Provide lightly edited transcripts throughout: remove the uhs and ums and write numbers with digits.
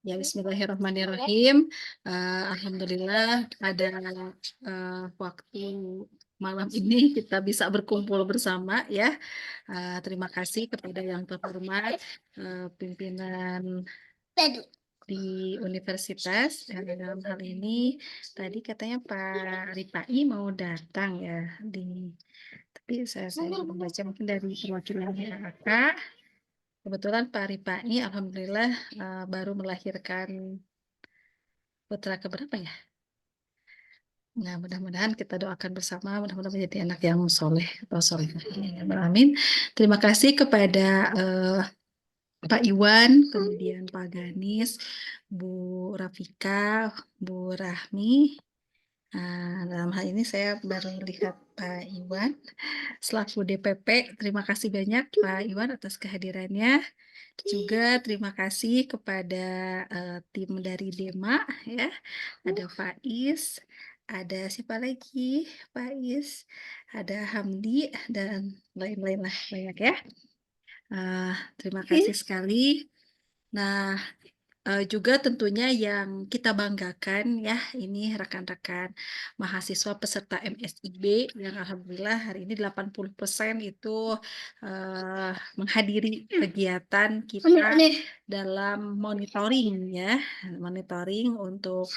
Ya, bismillahirrahmanirrahim. Alhamdulillah ada waktu malam ini kita bisa berkumpul bersama ya. Terima kasih kepada yang terhormat pimpinan di universitas. Dalam hal ini tadi katanya Pak Ripai mau datang ya tapi saya membaca mungkin dari perwakilan HAK. Kebetulan Pak Ripai alhamdulillah baru melahirkan putra keberapa ya? Nah, mudah-mudahan kita doakan bersama, mudah-mudahan menjadi anak yang soleh atau soleh. Amin. Terima kasih kepada Pak Iwan, kemudian Pak Ganis, Bu Rafika, Bu Rahmi. Dalam hal ini saya baru lihat Pak Iwan selaku DPP. Terima kasih banyak Pak Iwan atas kehadirannya. Juga terima kasih kepada tim dari Dema ya. Ada Faiz, ada siapa lagi? Faiz, ada Hamdi dan lain-lain lah banyak ya. Terima kasih sekali. Nah, juga tentunya yang kita banggakan ya, ini rekan-rekan mahasiswa peserta MSIB yang alhamdulillah hari ini 80% itu menghadiri kegiatan kita dalam monitoring ya, monitoring untuk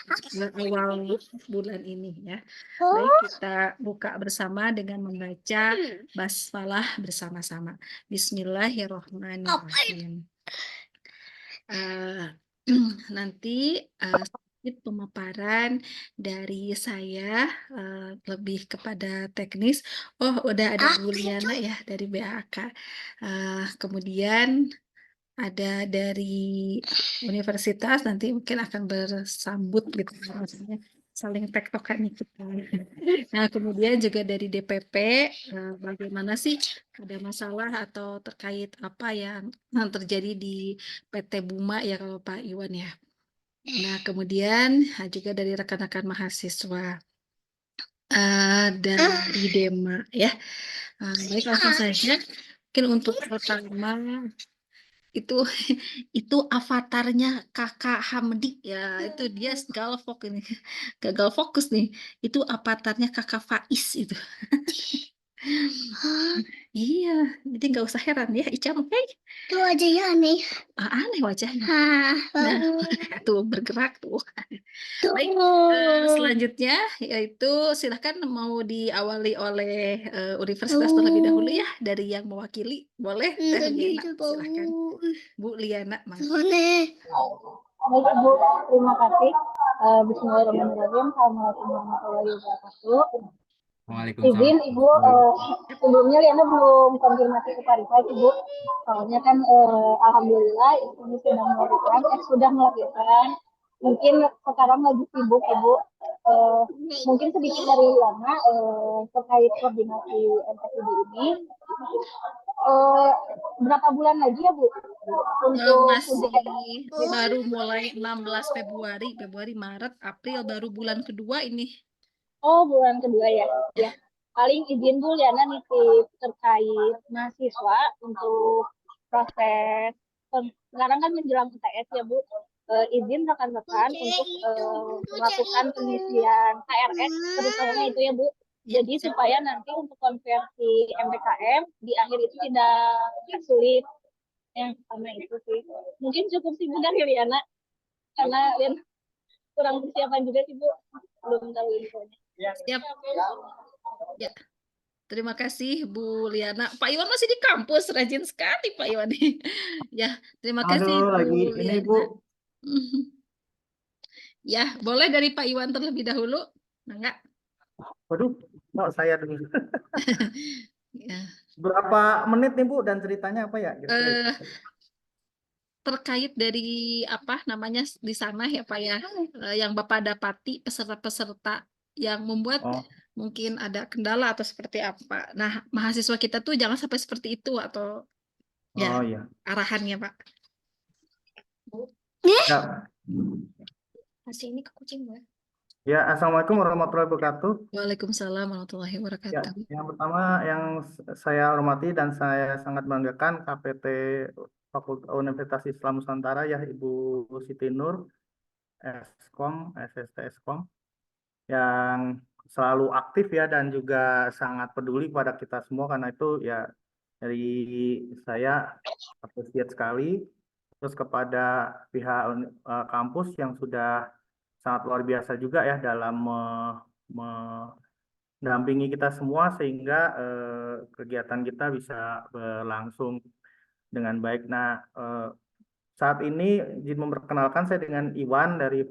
awal bulan ini ya. Baik, kita buka bersama dengan membaca basmalah bersama-sama. Bismillahirrahmanirrahim. Nanti sedikit pemaparan dari saya lebih kepada teknis. Oh, udah ada Bu Liana ya dari BAK. Kemudian ada dari universitas, nanti mungkin akan bersambut gitu maksudnya saling tektokan nih kita. Nah, kemudian juga dari DPP bagaimana sih ada masalah atau terkait apa yang terjadi di PT Buma ya kalau Pak Iwan ya. Nah, kemudian juga dari rekan-rekan mahasiswa dari Dema ya. Baik, langsung saja. Mungkin untuk pertama itu avatarnya Kakak Hamdi ya, itu dia gagal fokus nih. Itu avatarnya Kakak Faiz itu. Iya, jadi nggak usah heran ya, Ica. Itu wajahnya aneh. Aneh wajahnya. Nah, tuh bergerak tuh. Baik, selanjutnya yaitu silahkan mau diawali oleh universitas terlebih dahulu ya, dari yang mewakili. Boleh, Liana, silahkan. Bu Liana, Baik, Ibu, terima kasih. Bismillahirrahmanirrahim. Assalamualaikum warahmatullahi wabarakatuh. Izin Ibu, sebelumnya Liana belum konfirmasi ke Pak Rifai, Ibu. Soalnya kan alhamdulillah ini sudah melahirkan. Mungkin sekarang lagi sibuk Ibu. Mungkin sedikit dari Liana terkait koordinasi MSID ini. Berapa bulan lagi ya Bu? Masih baru mulai 16 Februari, Maret, April, baru bulan kedua ini. Oh, bulan kedua ya. Ya. Paling izin Bu Liana nitip terkait mahasiswa untuk proses sekarang kan menjelang UTS ya Bu. Izin rekan-rekan untuk melakukan pengisian KRS terutamanya itu ya Bu. Jadi supaya nanti untuk konversi MPKM di akhir itu tidak sulit. Yang pertama itu sih. Mungkin cukup sih Bu dari Liana karena Liana kurang persiapan juga sih Bu. Belum tahu infonya. Siap. Ya. Terima kasih Bu Liana. Pak Iwan masih di kampus, rajin sekali Pak Iwan. Ya, terima kasih Bu lagi Liana. ini Bu. Ya, boleh dari Pak Iwan terlebih dahulu. Enggak? Waduh, mau saya dulu. Ya. Berapa menit nih Bu dan ceritanya apa ya? Terkait dari apa namanya di sana ya Pak ya, yang Bapak dapati peserta-peserta yang membuat mungkin ada kendala atau seperti apa. Nah, mahasiswa kita tuh jangan sampai seperti itu atau ya arahannya Pak. Ya. Kasih ini ke kucing ya. Ya, Assalamualaikum warahmatullahi wabarakatuh. Waalaikumsalam warahmatullahi wabarakatuh. Ya, yang pertama yang saya hormati dan saya sangat banggakan KPT Fakultas Universitas Islam Nusantara ya Ibu Siti Nur, Eskom, SST Eskom, yang selalu aktif ya dan juga sangat peduli pada kita semua, karena itu ya dari saya apresiat sekali. Terus kepada pihak kampus yang sudah sangat luar biasa juga ya dalam mendampingi kita semua sehingga kegiatan kita bisa berlangsung dengan baik. Nah, saat ini izin memperkenalkan, saya dengan Iwan dari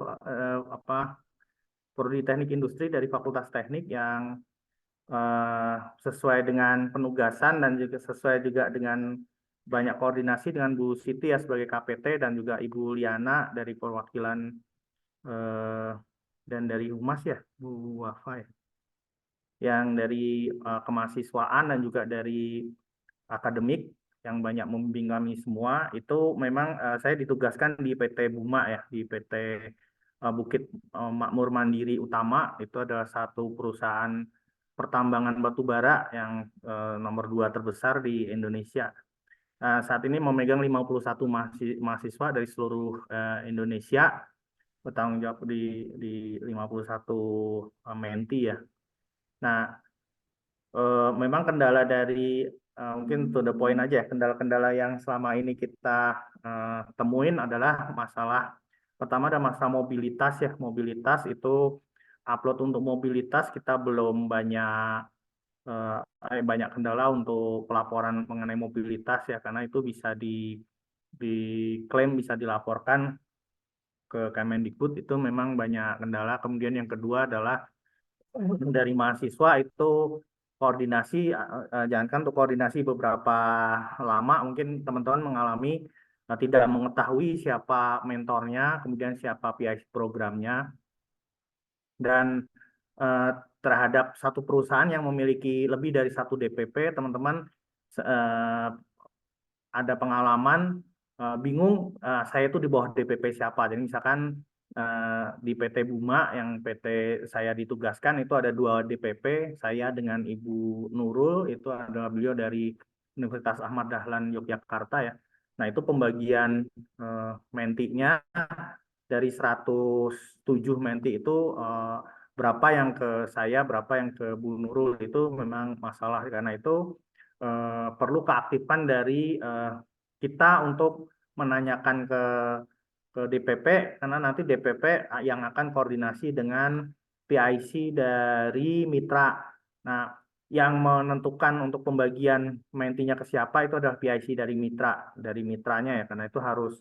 Prodi Teknik Industri dari Fakultas Teknik, yang sesuai dengan penugasan dan juga sesuai juga dengan banyak koordinasi dengan Bu Siti ya sebagai KPT, dan juga Ibu Liana dari perwakilan dan dari Humas ya Bu Wafa ya, yang dari kemahasiswaan dan juga dari akademik yang banyak membimbing kami semua. Itu memang saya ditugaskan di PT Buma ya, di PT Bukit Makmur Mandiri Utama. Itu adalah satu perusahaan pertambangan batu bara yang nomor 2 terbesar di Indonesia. Saat ini memegang 51 mahasiswa dari seluruh Indonesia, bertanggung jawab di 51 menti ya. Nah, memang kendala dari mungkin to the point aja ya, kendala-kendala yang selama ini kita temuin adalah masalah pertama ada masalah mobilitas ya. Mobilitas itu upload untuk mobilitas kita belum banyak kendala untuk pelaporan mengenai mobilitas ya, karena itu bisa diklaim, bisa dilaporkan ke Kemendikbud. Itu memang banyak kendala. Kemudian yang kedua adalah dari mahasiswa itu koordinasi, jangankan untuk koordinasi beberapa lama, mungkin teman-teman mengalami tidak mengetahui siapa mentornya, kemudian siapa PIC programnya, dan terhadap satu perusahaan yang memiliki lebih dari satu DPP, teman-teman ada pengalaman bingung saya itu di bawah DPP siapa. Jadi misalkan di PT Buma yang PT saya ditugaskan itu ada 2 DPP, saya dengan Ibu Nurul, itu adalah beliau dari Universitas Ahmad Dahlan Yogyakarta ya. Nah itu pembagian mentinya dari 107 menti itu berapa yang ke saya, berapa yang ke Bu Nurul, itu memang masalah. Karena itu perlu keaktifan dari kita untuk menanyakan ke DPP, karena nanti DPP yang akan koordinasi dengan PIC dari mitra. Nah, yang menentukan untuk pembagian mentinya ke siapa itu adalah PIC dari mitranya ya, karena itu harus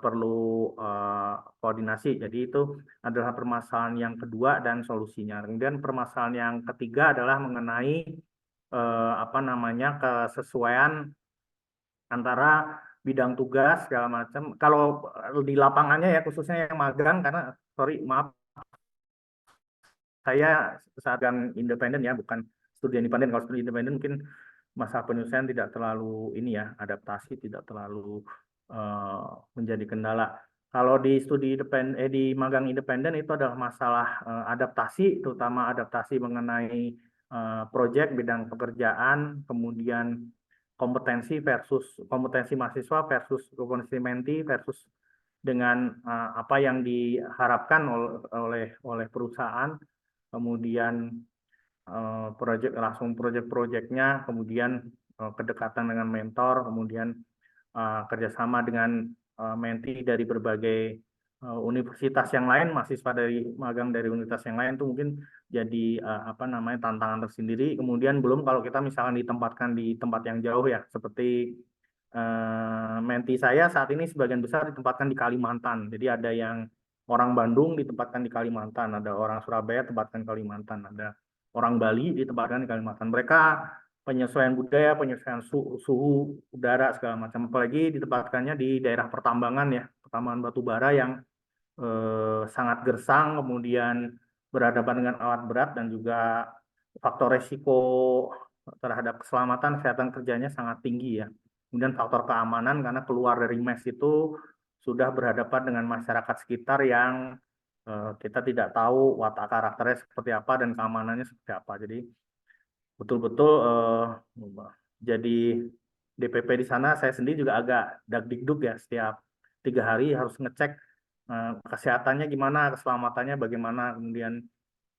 perlu koordinasi. Jadi itu adalah permasalahan yang kedua dan solusinya. Kemudian permasalahan yang ketiga adalah mengenai kesesuaian antara bidang tugas segala macam. Kalau di lapangannya ya, khususnya yang magang, karena sorry maaf saya saat yang independen ya, bukan studi independen. Kalau studi independen mungkin masa penyesuaian tidak terlalu ini ya, adaptasi tidak terlalu menjadi kendala. Kalau di studi di magang independen itu adalah masalah adaptasi, terutama adaptasi mengenai proyek bidang pekerjaan, kemudian kompetensi mahasiswa versus kompetensi menti versus dengan apa yang diharapkan oleh perusahaan, kemudian proyek-proyeknya, kemudian kedekatan dengan mentor, kemudian kerjasama dengan menti dari berbagai universitas yang lain, mahasiswa dari magang dari universitas yang lain, itu mungkin jadi tantangan tersendiri. Kemudian belum kalau kita misalkan ditempatkan di tempat yang jauh ya, seperti menti saya saat ini sebagian besar ditempatkan di Kalimantan. Jadi ada yang orang Bandung ditempatkan di Kalimantan, ada orang Surabaya ditempatkan di Kalimantan, ada orang Bali ditempatkan di Kalimantan. Mereka penyesuaian budaya, penyesuaian suhu udara segala macam. Apalagi ditempatkannya di daerah pertambangan ya, pertambangan batu bara yang sangat gersang, kemudian berhadapan dengan alat berat, dan juga faktor resiko terhadap keselamatan kesehatan kerjanya sangat tinggi ya. Kemudian faktor keamanan, karena keluar dari mes itu sudah berhadapan dengan masyarakat sekitar yang kita tidak tahu watak karakternya seperti apa dan keamanannya seperti apa. Jadi betul-betul jadi DPP di sana, saya sendiri juga agak dagdikduk ya, setiap 3 hari harus ngecek kesehatannya gimana, keselamatannya bagaimana, kemudian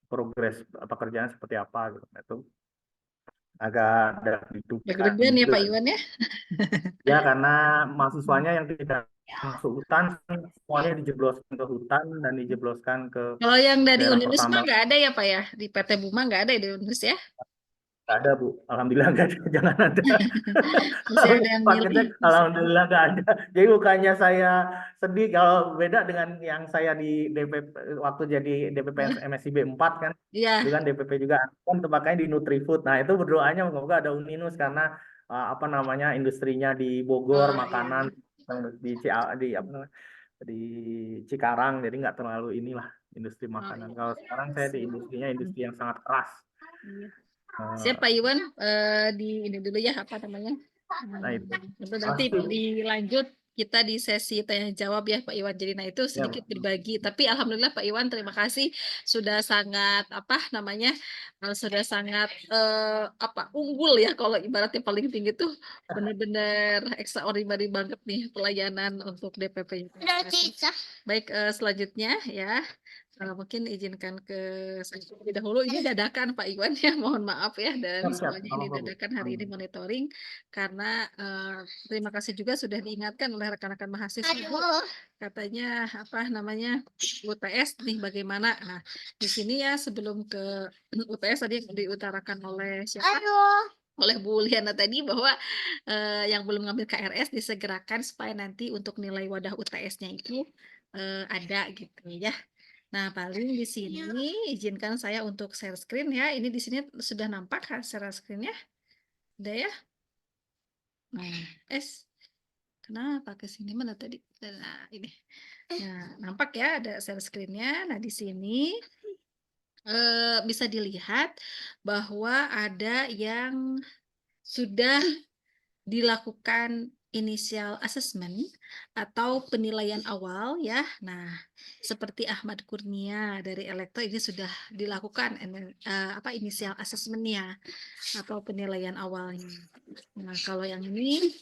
progres pekerjaan seperti apa gitu. Itu agak deg-degan Deg-degan ya juga. Pak Iwan ya. Ya, karena mahasiswanya yang tidak masuk hutan, semuanya dijebloskan ke hutan dan dijebloskan ke Kalau yang dari daerah Uninus mah pertambangan. nggak ada ya Pak ya? Di PT Buma nggak ada ya di Uninus ya? Nggak ada, Bu. Alhamdulillah nggak ada. Jangan ada. Masih ada yang Pas milih. ngecek, alhamdulillah nggak ada. Jadi bukannya saya sedih, kalau beda dengan yang saya di DPP, waktu jadi DPP MSIB 4 kan, itu Iya. kan DPP juga, kan tempatnya di Nutrifood. Nah, itu berdoanya semoga ada Uninus, karena apa namanya, industrinya di Bogor, Oh, makanan iya. di di apa namanya, di Cikarang, jadi nggak terlalu inilah industri Oh, makanan. iya. Kalau sekarang saya di industrinya industri yang sangat keras. Iya. Eh, Siapa Iwan di ini dulu ya apa namanya? nah itu. Tentu nanti Pasti. dilanjut kita di sesi tanya jawab ya Pak Iwan. Jadi nah itu Ya, sedikit berbagi. Tapi alhamdulillah Pak Iwan terima kasih sudah sangat apa namanya sudah sangat apa unggul ya kalau ibaratnya paling tinggi tuh benar-benar extraordinary banget nih pelayanan untuk DPP. Terima kasih. Baik selanjutnya ya. Mungkin izinkan ke saya terlebih dahulu. Ini dadakan Pak Iwan ya, mohon maaf ya. Dan siap, siap. semuanya Nggak ini apa-apa, Bu. dadakan hari ini monitoring. Karena terima kasih juga sudah diingatkan oleh rekan-rekan mahasiswa. Katanya apa namanya UTS nih bagaimana. Nah di sini ya sebelum ke UTS tadi yang diutarakan oleh siapa? Oleh Bu Liana tadi bahwa yang belum ngambil KRS disegerakan supaya nanti untuk nilai wadah UTS-nya itu ada gitu ya. Nah, paling di sini izinkan saya untuk share screen ya. Ini di sini sudah nampak share screen-nya. Udah ya? Nah, kenapa ke sini mana tadi? Nah, ini. Nah, nampak ya ada share screen-nya. Nah, di sini bisa dilihat bahwa ada yang sudah dilakukan initial assessment atau penilaian awal ya. Nah, seperti Ahmad Kurnia dari Elektro ini sudah dilakukan apa initial assessment-nya atau penilaian awalnya. Nah, kalau yang ini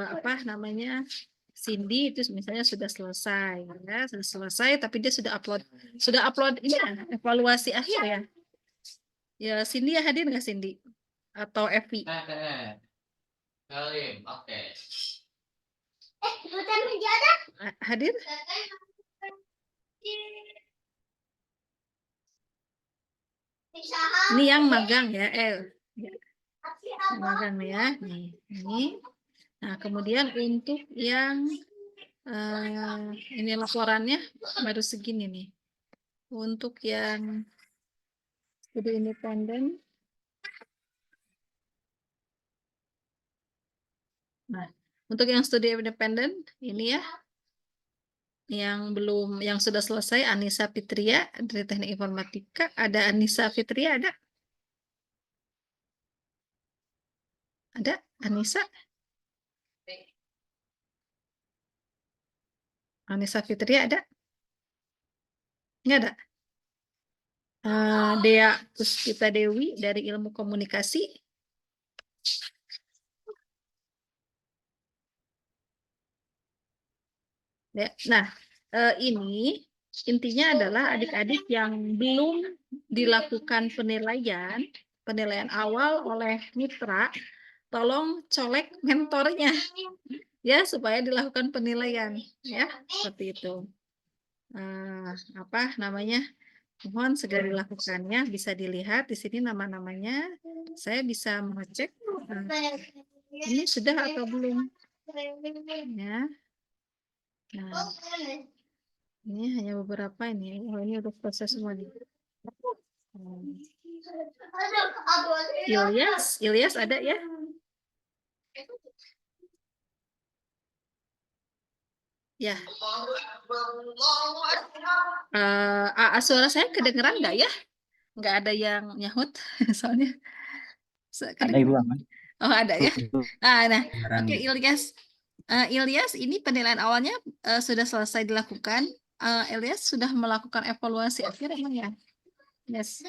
apa namanya? Cindy itu misalnya sudah selesai ya, sudah selesai tapi dia sudah upload ini ya, evaluasi akhir ya. Ya, Cindy ya hadir nggak Cindy? Atau Evi? Oke. Hadir? Ini yang magang ya, ya. Magang ya, nih, ini. Nah, kemudian untuk yang ini laporannya baru segini nih. Untuk yang studi independen. Nah, untuk yang studi independen ini ya, yang sudah selesai Anissa Fitria dari Teknik Informatika. Ada Anissa Fitria ada? Ada Anissa? Anissa Fitria ada? Nggak ada? Dea Puspita Dewi dari Ilmu Komunikasi. Ya. Nah, ini intinya adalah adik-adik yang belum dilakukan penilaian awal oleh mitra, tolong colek mentornya ya supaya dilakukan penilaian ya seperti itu. Apa namanya? Mohon segera dilakukannya, bisa dilihat di sini nama-namanya. Saya bisa mengecek ini sudah atau belum ya. Nah, ini hanya beberapa ini. Oh, ini udah proses semua nih. Ilyas ada ya? Ya. Suara saya kedengeran nggak ya? Nggak ada yang nyahut soalnya. Ada Ibu Aman. Oh ada ya. Nah, oke Beneran. Ilyas. Ilyas, ini penilaian awalnya sudah selesai dilakukan. Ilyas sudah melakukan evaluasi akhir emang ya? Yes.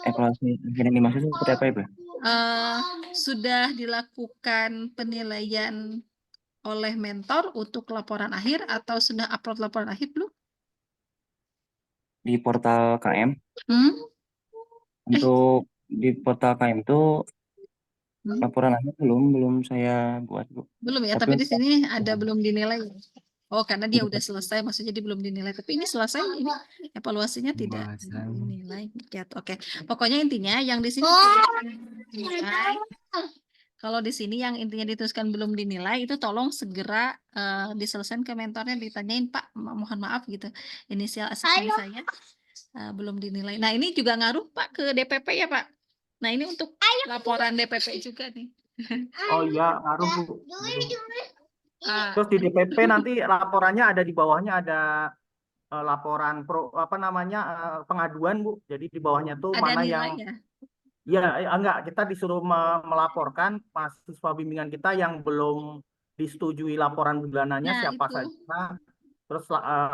Evaluasi akhir yang dimaksud seperti apa Ibu? sudah dilakukan penilaian oleh mentor untuk laporan akhir atau sudah upload laporan akhir belum? Di portal KM. Untuk di portal KM itu laporan akhir belum saya buat, Bu. Belum ya, tapi di sini ada belum dinilai. Oh, karena dia udah selesai, maksudnya dia belum dinilai. Tapi ini selesai, ini evaluasinya tidak dinilai. Oke, pokoknya intinya yang di sini dinilai. Kalau di sini yang intinya dituliskan belum dinilai, itu tolong segera diselesaikan ke mentornya, ditanyain, Pak, mohon maaf gitu, inisial asesmen saya belum dinilai. Nah, ini juga ngaruh, Pak, ke DPP ya, Pak? Nah, ini untuk laporan DPP juga nih. Oh iya, ngaruh Bu. Terus di DPP nanti laporannya ada di bawahnya ada laporan pengaduan Bu. Jadi di bawahnya tuh Ada mana nilai yang ya? ya enggak, kita disuruh melaporkan mahasiswa bimbingan kita yang belum disetujui laporan bulanannya Nah, siapa itu. saja. Terus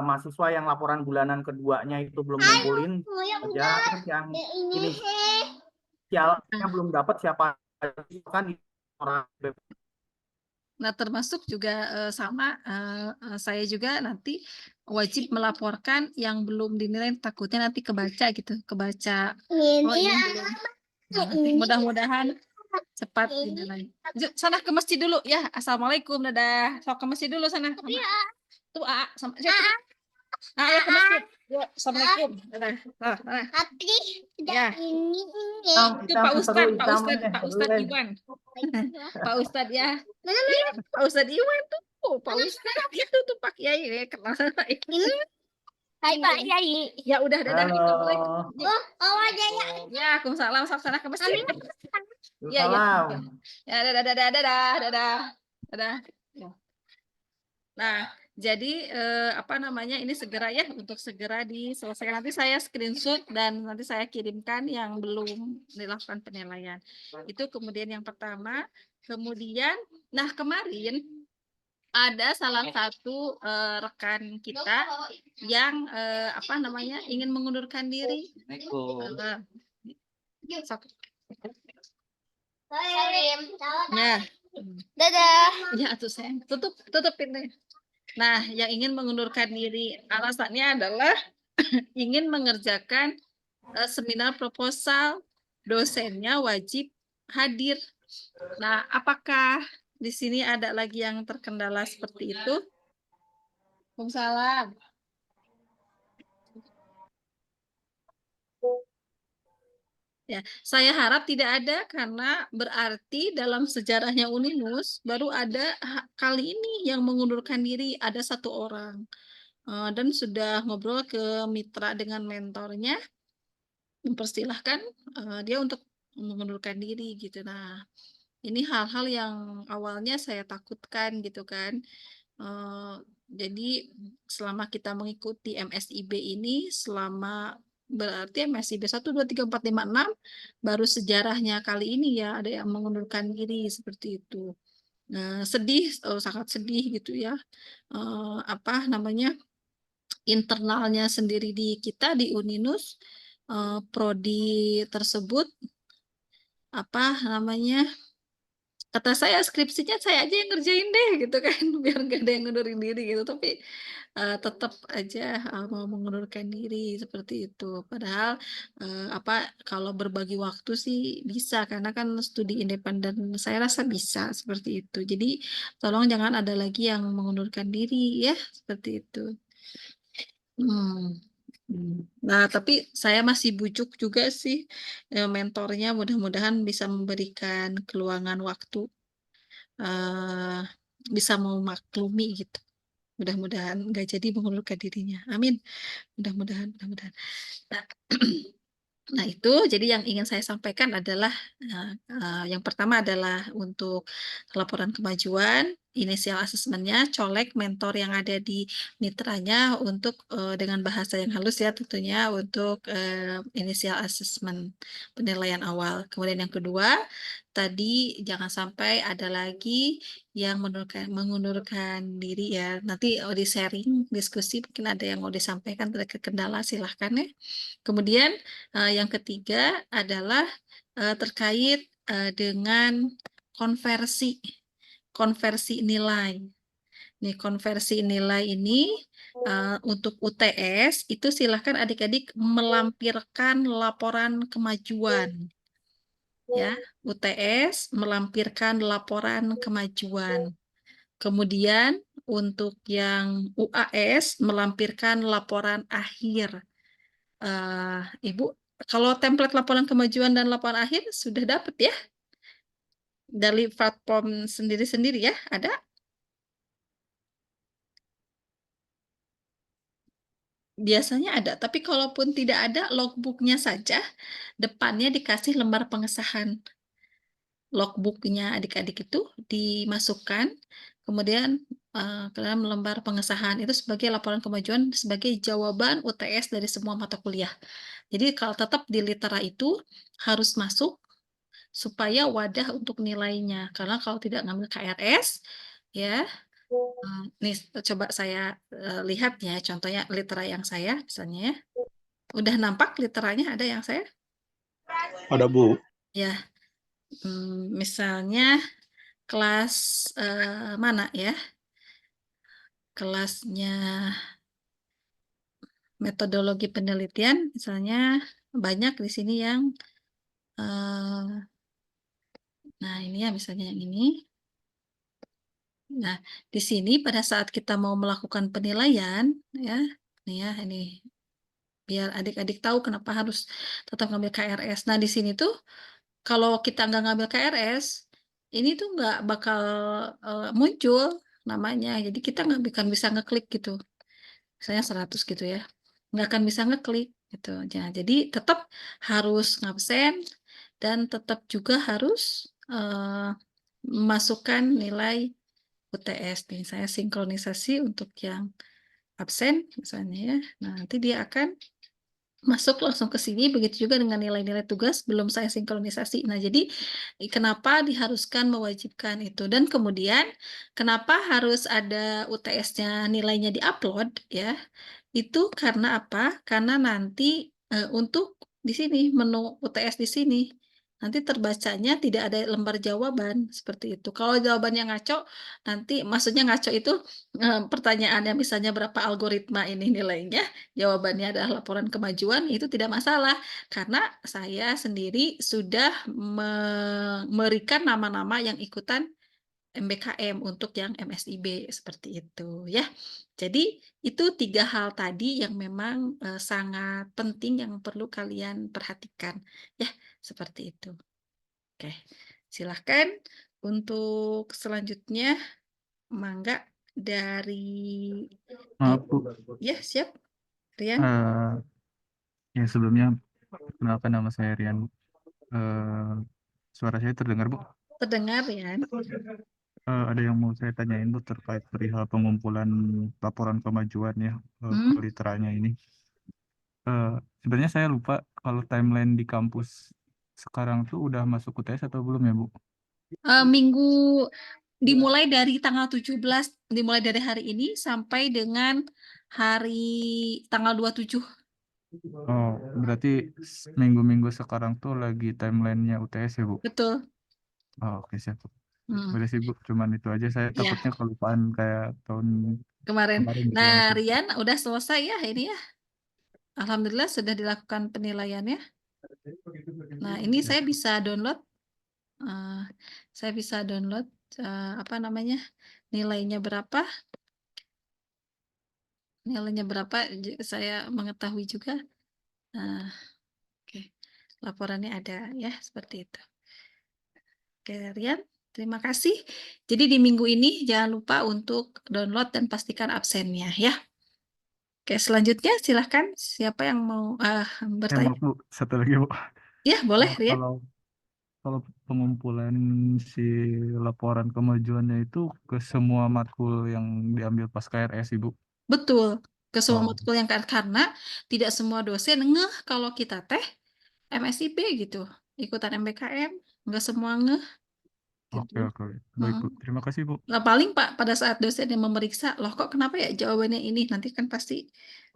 mahasiswa yang laporan bulanan keduanya itu belum ngumpulin aja, terus yang inisialnya belum dapat siapa kan di orang Nah, termasuk juga sama saya juga nanti wajib melaporkan yang belum dinilai, takutnya nanti kebaca gitu, kebaca. Oh, ini belum. Mudah-mudahan cepat dinilai. Sana ke masjid dulu ya. Assalamualaikum, dadah. Sok ke masjid dulu sana. Tuh, sama ayo ke masjid. Yuk, assalamualaikum. Dadah. Ya. Itu Pak Ustadz, Pak Ustadz Iwan. Pak Ustadz ya. Pak Ustadz Iwan tuh. Pak Ustadz itu tuh Pak Kiai. Kenal sama ini. Hai Pak Yai. Ya udah, dadah. Halo. Ya, Waalaikumsalam. Sana ke masjid. Ya, ya. Salam. Ya, dadah. Ya. Nah, jadi ini segera ya, untuk segera diselesaikan. Nanti saya screenshot dan nanti saya kirimkan yang belum dilakukan penilaian. Itu kemudian yang pertama. Kemudian, nah kemarin ada salah satu rekan kita yang ingin mengundurkan diri. Nah, Dadah. ya tuh sayang, tutup pintunya. Nah, yang ingin mengundurkan diri alasannya adalah ingin mengerjakan seminar proposal, dosennya wajib hadir. Nah, apakah di sini ada lagi yang terkendala seperti itu? Waalaikumsalam. Ya, saya harap tidak ada, karena berarti dalam sejarahnya Uninus baru ada kali ini yang mengundurkan diri, ada 1 orang. Dan sudah ngobrol ke mitra dengan mentornya, mempersilahkan dia untuk mengundurkan diri gitu. Nah, ini hal-hal yang awalnya saya takutkan gitu kan. Jadi selama kita mengikuti MSIB ini, berarti MSIB 1, 2, 3, 4, 5, 6 baru sejarahnya kali ini ya ada yang mengundurkan diri seperti itu. Nah, sedih, sangat sedih gitu ya. Internalnya sendiri di kita di Uninus, prodi tersebut kata saya skripsinya saya aja yang ngerjain deh gitu kan, biar nggak ada yang ngundurin diri gitu, tapi tetap aja mau mengundurkan diri seperti itu. Padahal kalau berbagi waktu sih bisa, karena kan studi independen saya rasa bisa seperti itu. Jadi tolong jangan ada lagi yang mengundurkan diri ya, seperti itu. Nah, tapi saya masih bujuk juga sih mentornya, mudah-mudahan bisa memberikan keluangan waktu, bisa memaklumi gitu. Mudah-mudahan nggak jadi mengundurkan dirinya. Amin. Mudah-mudahan. Nah, itu jadi yang ingin saya sampaikan adalah yang pertama adalah untuk laporan kemajuan, inisial asesmennya, colek mentor yang ada di mitranya untuk dengan bahasa yang halus ya tentunya, untuk inisial asesmen penilaian awal. Kemudian yang kedua, tadi jangan sampai ada lagi yang mengundurkan diri ya. Nanti di sharing, diskusi, mungkin ada yang mau disampaikan terkait kendala, silahkan ya. Kemudian yang ketiga adalah terkait dengan konversi nilai. Nih, konversi nilai ini untuk UTS itu silahkan adik-adik melampirkan laporan kemajuan. Ya, UTS melampirkan laporan kemajuan. Kemudian untuk yang UAS melampirkan laporan akhir. Ibu, kalau template laporan kemajuan dan laporan akhir sudah dapat ya? Dari platform sendiri-sendiri ya, ada? Biasanya ada, tapi kalaupun tidak ada, logbooknya saja, depannya dikasih lembar pengesahan. Logbooknya adik-adik itu dimasukkan, kemudian ke dalam lembar pengesahan itu sebagai laporan kemajuan, sebagai jawaban UTS dari semua mata kuliah. Jadi kalau tetap di litera itu harus masuk supaya wadah untuk nilainya. Karena kalau tidak ngambil KRS, ya, nih coba saya lihat ya, contohnya litera yang saya, misalnya ya. Udah nampak literanya ada yang saya? Ada, Bu. Ya, misalnya kelas mana ya? Kelasnya metodologi penelitian, misalnya banyak di sini yang nah ini ya misalnya yang ini. Nah, di sini pada saat kita mau melakukan penilaian ya, ini biar adik-adik tahu kenapa harus tetap ngambil KRS. Nah, di sini tuh kalau kita nggak ngambil KRS, ini tuh nggak bakal muncul namanya. Jadi kita nggak akan bisa ngeklik gitu. Misalnya 100 gitu ya. Nggak akan bisa ngeklik gitu. Ya, jadi tetap harus ngabsen dan tetap juga harus memasukkan nilai UTS nih. Saya sinkronisasi untuk yang absen misalnya ya. Nah, nanti dia akan masuk langsung ke sini, begitu juga dengan nilai-nilai tugas belum saya sinkronisasi. Nah, jadi kenapa diharuskan mewajibkan itu, dan kemudian kenapa harus ada UTS-nya nilainya diupload ya, itu karena apa? Karena nanti untuk di sini menu UTS di sini nanti terbacanya tidak ada lembar jawaban seperti itu. Kalau jawabannya ngaco, nanti maksudnya ngaco itu pertanyaannya misalnya berapa algoritma ini nilainya, jawabannya adalah laporan kemajuan, itu tidak masalah karena saya sendiri sudah memberikan nama-nama yang ikutan MBKM untuk yang MSIB seperti itu ya. Jadi itu 3 hal tadi yang memang sangat penting yang perlu kalian perhatikan ya, seperti itu. Oke, silahkan untuk selanjutnya, mangga dari Maaf, Bu. ya siap, Rian. Ya sebelumnya perkenalkan, nama saya Rian, Bu. Suara saya terdengar, Bu? Terdengar Rian. Ada yang mau saya tanyain, Bu, terkait perihal pengumpulan laporan kemajuan ya ke Hmm. literanya ini. Sebenarnya saya lupa kalau timeline di kampus sekarang tuh udah masuk UTS atau belum ya, Bu? Minggu dimulai dari tanggal 17, dimulai dari hari ini sampai dengan hari tanggal 27. Oh, berarti minggu-minggu sekarang tuh lagi timelinenya UTS ya, Bu? Betul. Oh, oke, siap. Hmm. Boleh sih, Bu. Cuman itu aja, saya Ya, takutnya kelupaan kayak tahun kemarin. kemarin gitu Nah, ya, sih. Rian udah selesai ya ini ya. Alhamdulillah sudah dilakukan penilaiannya. Nah, ini saya bisa download. Saya bisa download apa namanya, nilainya berapa, saya mengetahui juga. Oke, laporannya ada ya, seperti itu. Oke, Rian, terima kasih. Jadi di minggu ini jangan lupa untuk download dan pastikan absennya ya. Oke, selanjutnya silahkan siapa yang mau bertanya. Maaf, Bu. Satu lagi, Bu. Ya, boleh Rian. Kalau kalau pengumpulan si laporan kemajuannya itu ke semua matkul yang diambil pas KRS, Ibu. Betul, ke semua Oh, matkul yang karena tidak semua dosen ngeh kalau kita teh MSIB gitu, ikutan MBKM, nggak semua ngeh. gitu. Oke. Baik, Bu. Terima kasih, Bu. Nah, paling Pak pada saat dosen yang memeriksa, loh kok kenapa ya jawabannya ini? Nanti kan pasti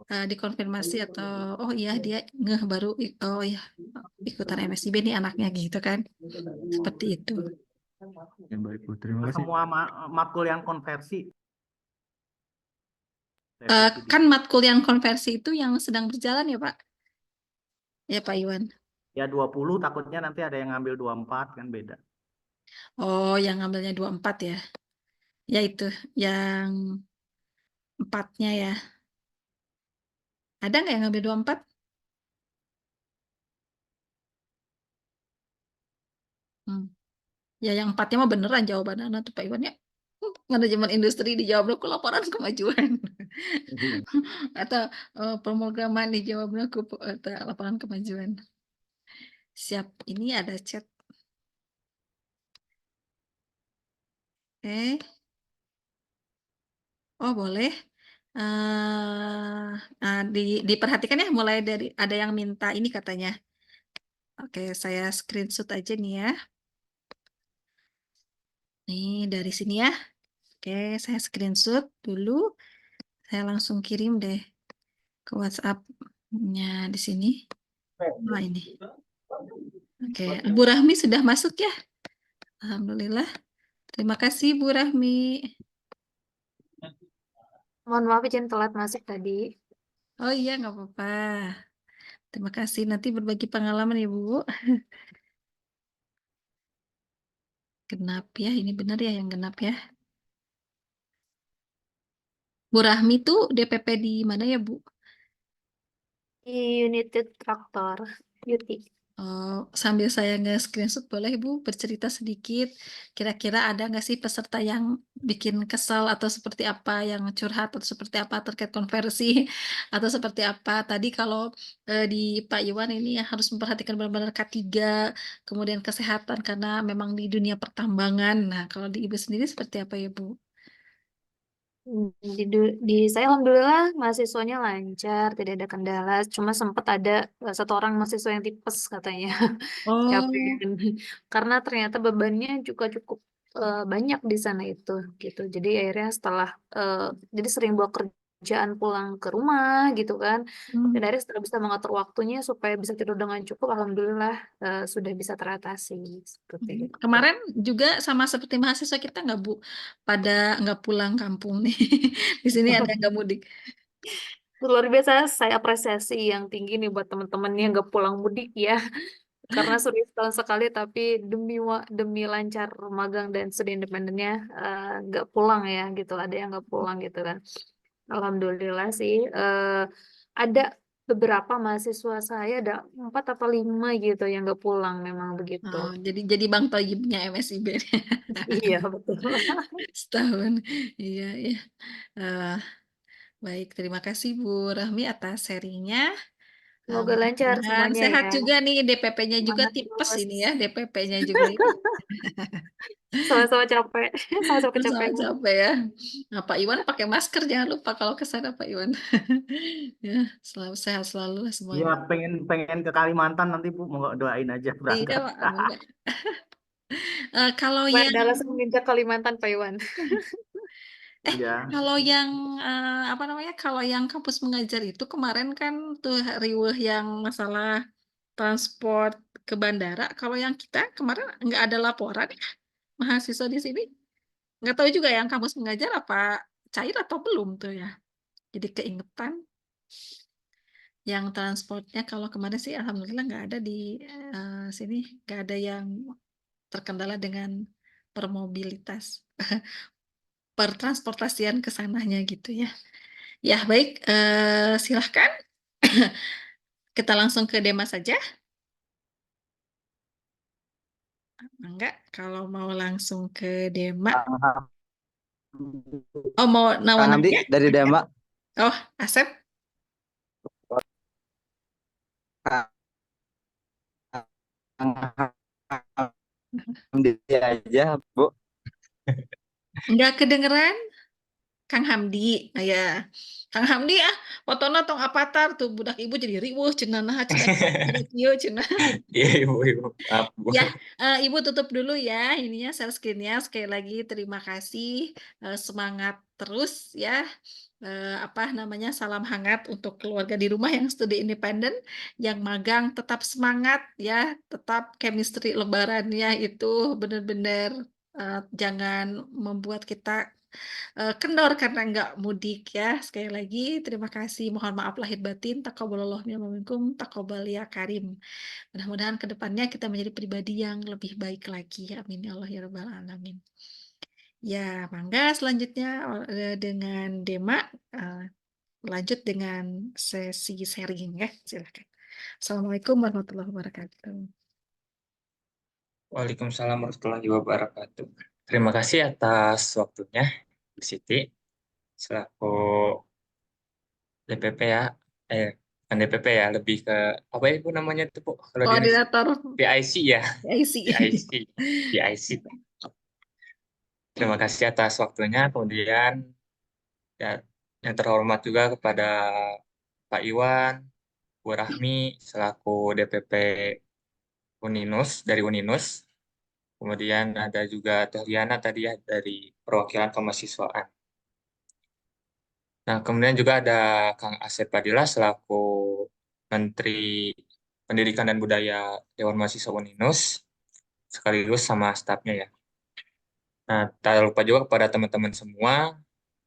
dikonfirmasi atau oh iya dia ngeh baru oh iya ikutan MSIB nih anaknya gitu kan. Seperti itu. Ya, baik, Bu. Terima kasih. Semua matkul yang konversi Kan matkul yang konversi itu yang sedang berjalan ya Pak? Ya Pak Iwan. ya 20 takutnya nanti ada yang ngambil 24 kan beda. Oh, yang ngambilnya 24 ya. Ya itu, yang 4-nya ya. Ada nggak yang ngambil 24? Ya yang 4-nya mah beneran jawabannya tuh Pak Iwan ya. Manajemen industri dijawab aku laporan kemajuan. Atau pemrograman dijawab aku laporan kemajuan. Siap, ini ada chat. Oke. Oh, boleh. Diperhatikan ya mulai dari ada yang minta ini katanya. Oke, saya screenshot aja nih ya. Nih dari sini ya. Oke, saya screenshot dulu. Saya langsung kirim deh ke WhatsApp-nya di sini. Oh, ini. Oke, Bu Rahmi sudah masuk ya? Alhamdulillah. Terima kasih Bu Rahmi. Mohon maaf izin telat masuk tadi. Oh iya, nggak apa-apa. Terima kasih. Nanti berbagi pengalaman ya Bu. Genap ya, ini benar ya yang genap ya. Bu Rahmi tuh DPP di mana ya Bu? Di United Traktor, Yuti. Oh, sambil saya nge-screenshot boleh Bu bercerita sedikit. Kira-kira ada nggak sih peserta yang bikin kesal atau seperti apa, yang curhat atau seperti apa terkait konversi atau seperti apa? Tadi kalau di Pak Iwan ini yang harus memperhatikan benar-benar K3, kemudian kesehatan karena memang di dunia pertambangan. Nah, kalau di Ibu sendiri seperti apa ya Bu? Di saya alhamdulillah mahasiswanya lancar, tidak ada kendala. Cuma sempat ada satu orang mahasiswa yang tipes katanya, capek Oh, karena ternyata bebannya juga cukup banyak di sana itu, gitu. Jadi akhirnya setelah jadi sering bawa kerjaan pulang ke rumah, gitu kan. Dan akhirnya setelah bisa mengatur waktunya supaya bisa tidur dengan cukup, alhamdulillah sudah bisa teratasi seperti itu. kemarin juga sama seperti mahasiswa kita nggak Bu, pada nggak pulang kampung nih. Di sini ada yang nggak mudik. Luar biasa, saya apresiasi yang tinggi nih buat teman-teman yang nggak pulang mudik ya. Karena sudah setahun sekali, tapi demi lancar magang dan studi independennya nggak pulang ya gitu. Ada yang nggak pulang gitu kan. Alhamdulillah sih. Ada beberapa mahasiswa saya, ada 4 atau 5 gitu yang nggak pulang memang begitu. Oh, jadi Bang Toyibnya MSIB Iya betul. setahun. Iya, iya. Eh, baik, terima kasih Bu Rahmi atas sharingnya. Semoga lancar Mudah-mudahan semuanya sehat ya. juga nih DPP-nya juga Semangat tipes terus. ini ya, DPP-nya juga ini. Sama-sama capek. Sama-sama Sama kecapean. capek ya. Nah, Pak Iwan pakai masker jangan lupa kalau ke sana Pak Iwan. Ya, selalu sehat selalu lah Iya, semuanya. pengen ke Kalimantan nanti Bu, mau doain aja Iya, berangkat. Pak. Amin. Kalau Supaya yang ada alasan meminta Kalimantan, Pak Iwan. Iya. Kalau yang apa namanya? Kalau yang kampus mengajar itu kemarin kan tuh riweuh yang masalah transport ke bandara. Kalau yang kita kemarin nggak ada laporan ya mahasiswa di sini. Nggak tahu juga yang kampus mengajar apa cair atau belum tuh ya. Jadi keingetan yang transportnya kalau kemarin sih alhamdulillah nggak ada di sini, nggak ada yang terkendala dengan permobilitas, pertransportasian ke sananya gitu ya. Ya, baik, silahkan. Kita langsung ke Dema saja. Enggak, kalau mau langsung ke Dema. Oh, mau Kang Hamdi nanya? dari Dema. Oh, Asep. Kang Hamdi aja, Bu. Enggak kedengeran? Kang Hamdi, ya. Kang Hamdi fotonya tong avatar tuh budak ibu jadi riweuh cenah nah cenah kieu cenah. Iya ibu, maaf bu. Ya, Ibu tutup dulu ya ininya share screen-nya. Sekali lagi terima kasih, semangat terus ya. Apa namanya, salam hangat untuk keluarga di rumah yang studi independen, yang magang tetap semangat ya, tetap chemistry lebarannya itu benar-benar jangan membuat kita kendor karena nggak mudik ya. Sekali lagi terima kasih, mohon maaf lahir batin, taqabbalallahu minna minkum, taqabbal ya karim. Mudah-mudahan ke depannya kita menjadi pribadi yang lebih baik lagi. Amin ya Allah ya Rabbal Alamin. Ya, mangga selanjutnya dengan Dema lanjut dengan sesi sharing ya. Silakan. Assalamualaikum warahmatullahi wabarakatuh. Waalaikumsalam warahmatullahi wabarakatuh. Terima kasih atas waktunya, Bu Siti, selaku DPP ya. Bukan DPP ya, lebih ke apa ya Bu namanya itu Bu? Kalau di Koordinator PIC ya, IC. PIC. Terima kasih atas waktunya. Kemudian ya, yang terhormat juga kepada Pak Iwan, Bu Rahmi, selaku DPP Uninus, dari Uninus. Kemudian ada juga Teh Liana tadi ya, dari perwakilan kemahasiswaan. Nah, kemudian juga ada Kang Asep Padilla selaku Menteri Pendidikan dan Budaya Dewan Mahasiswa Uninus, sekaligus sama stafnya ya. Nah, tak lupa juga kepada teman-teman semua,